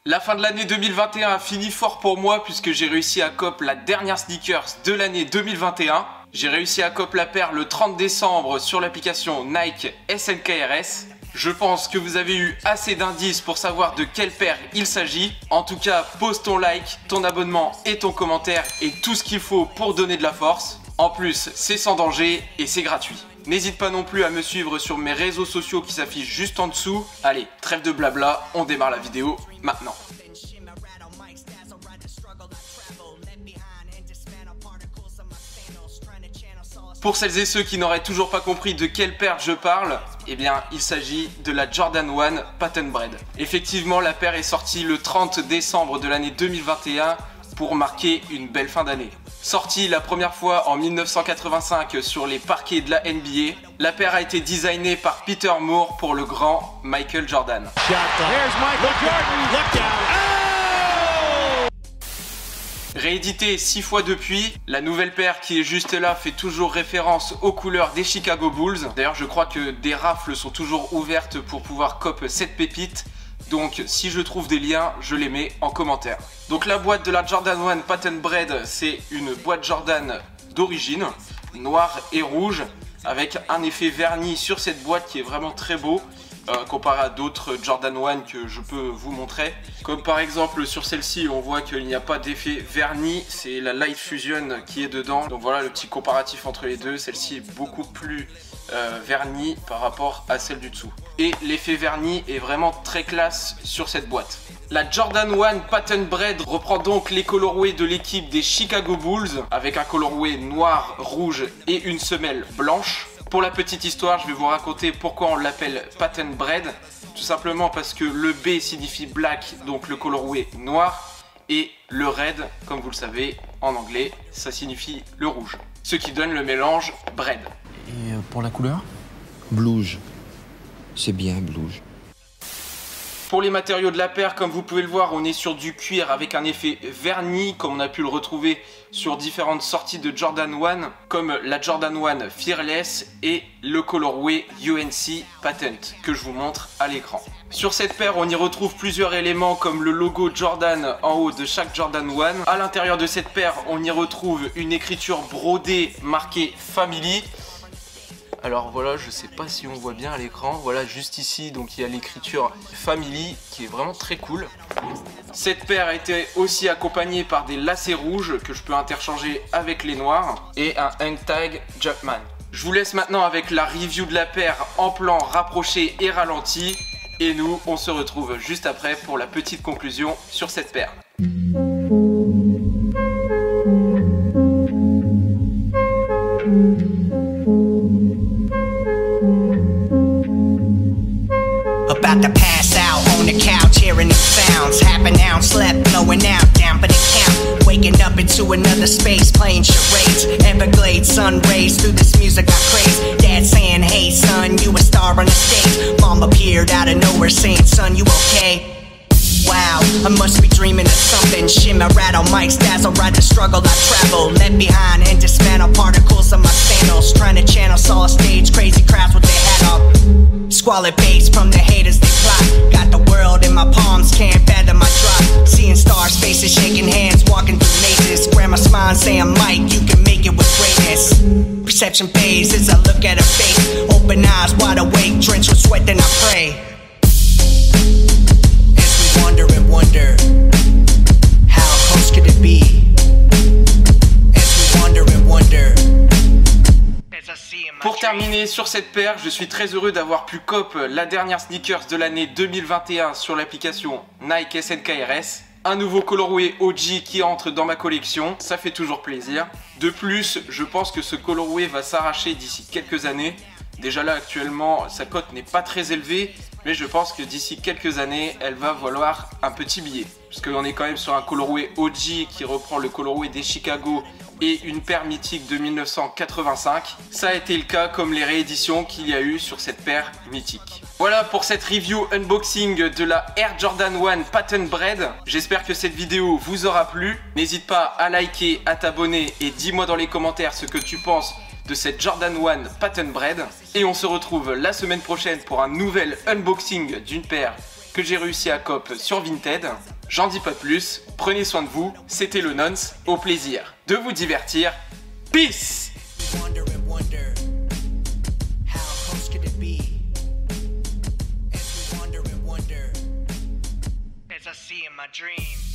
La fin de l'année 2021 a fini fort pour moi puisque j'ai réussi à cop la dernière sneakers de l'année 2021. J'ai réussi à cop la paire le 30 décembre sur l'application Nike SNKRS. Je pense que vous avez eu assez d'indices pour savoir de quelle paire il s'agit. En tout cas, pose ton like, ton abonnement et ton commentaire et tout ce qu'il faut pour donner de la force. En plus, c'est sans danger et c'est gratuit. N'hésite pas non plus à me suivre sur mes réseaux sociaux qui s'affichent juste en dessous. Allez, trêve de blabla, on démarre la vidéo maintenant. Pour celles et ceux qui n'auraient toujours pas compris de quelle paire je parle, eh bien il s'agit de la Jordan 1 Patent Bread. Effectivement, la paire est sortie le 30 décembre de l'année 2021 pour marquer une belle fin d'année. Sortie la première fois en 1985 sur les parquets de la NBA, la paire a été designée par Peter Moore pour le grand Michael Jordan. Réédité 6 fois depuis, la nouvelle paire qui est juste là fait toujours référence aux couleurs des Chicago Bulls. D'ailleurs, je crois que des rafles sont toujours ouvertes pour pouvoir cop cette pépite. Donc si je trouve des liens, je les mets en commentaire. Donc la boîte de la Jordan 1 Patent Bread, c'est une boîte Jordan d'origine, noire et rouge, avec un effet verni sur cette boîte qui est vraiment très beau. Comparé à d'autres Jordan 1 que je peux vous montrer. Comme par exemple sur celle-ci, on voit qu'il n'y a pas d'effet verni, c'est la Light Fusion qui est dedans. Donc voilà le petit comparatif entre les deux, celle-ci est beaucoup plus vernie par rapport à celle du dessous. Et l'effet verni est vraiment très classe sur cette boîte. La Jordan 1 Patent Bread reprend donc les colorways de l'équipe des Chicago Bulls, avec un colorway noir, rouge et une semelle blanche. Pour la petite histoire, je vais vous raconter pourquoi on l'appelle Patent Bread. Tout simplement parce que le B signifie black, donc le colorway noir, et le red, comme vous le savez, en anglais, ça signifie le rouge. Ce qui donne le mélange bread. Et pour la couleur? Blouge. C'est bien blouge. Pour les matériaux de la paire, comme vous pouvez le voir, on est sur du cuir avec un effet verni, comme on a pu le retrouver sur différentes sorties de Jordan 1, comme la Jordan 1 Fearless et le colorway UNC Patent, que je vous montre à l'écran. Sur cette paire, on y retrouve plusieurs éléments comme le logo Jordan en haut de chaque Jordan 1. À l'intérieur de cette paire, on y retrouve une écriture brodée marquée Family. Alors voilà, je sais pas si on voit bien à l'écran, voilà juste ici, donc il y a l'écriture Family qui est vraiment très cool. Cette paire a été aussi accompagnée par des lacets rouges que je peux interchanger avec les noirs et un hang tag Jumpman. Je vous laisse maintenant avec la review de la paire en plan rapproché et ralenti et nous on se retrouve juste après pour la petite conclusion sur cette paire. About to pass out on the couch, hearing the sounds. Half an ounce left, blowing out, down for the count. Waking up into another space, playing charades. Everglades, sun rays through this music I crave. Dad saying, hey son, you a star on the stage. Mom appeared out of nowhere saying, son, you okay? Wow, I must be dreaming of something. Shimmer, rattle, mics, dazzle, ride the struggle I travel. Left behind and dismantle particles of my sandals. Trying to channel, saw a stage, crazy crowds with their hat off. Squalid bass from the haters they plot. Got the world in my palms, can't fathom my drop. Seeing stars, faces, shaking hands, walking through mazes. Grandma smiling, saying, Mike, you can make it with greatness. Perception fades as I look at her face. Open eyes, wide awake, drenched with sweat, then I pray. Wonder and wonder, how close could it be? As we wonder and wonder. Pour terminer sur cette paire, je suis très heureux d'avoir pu cop la dernière sneakers de l'année 2021 sur l'application Nike SNKRS. Un nouveau colorway OG qui entre dans ma collection, ça fait toujours plaisir. De plus, je pense que ce colorway va s'arracher d'ici quelques années. Déjà là actuellement sa cote n'est pas très élevée, mais je pense que d'ici quelques années elle va valoir un petit billet. Parce qu'on est quand même sur un colorway OG qui reprend le colorway des Chicago et une paire mythique de 1985. Ça a été le cas comme les rééditions qu'il y a eu sur cette paire mythique. Voilà pour cette review unboxing de la Air Jordan 1 Patent Bread. J'espère que cette vidéo vous aura plu. N'hésite pas à liker, à t'abonner et dis-moi dans les commentaires ce que tu penses de cette Jordan 1 Patent Bread. Et on se retrouve la semaine prochaine pour un nouvel unboxing d'une paire que j'ai réussi à cop sur Vinted. J'en dis pas plus, prenez soin de vous, c'était le Nonce, au plaisir de vous divertir. Peace! As I see in my dreams.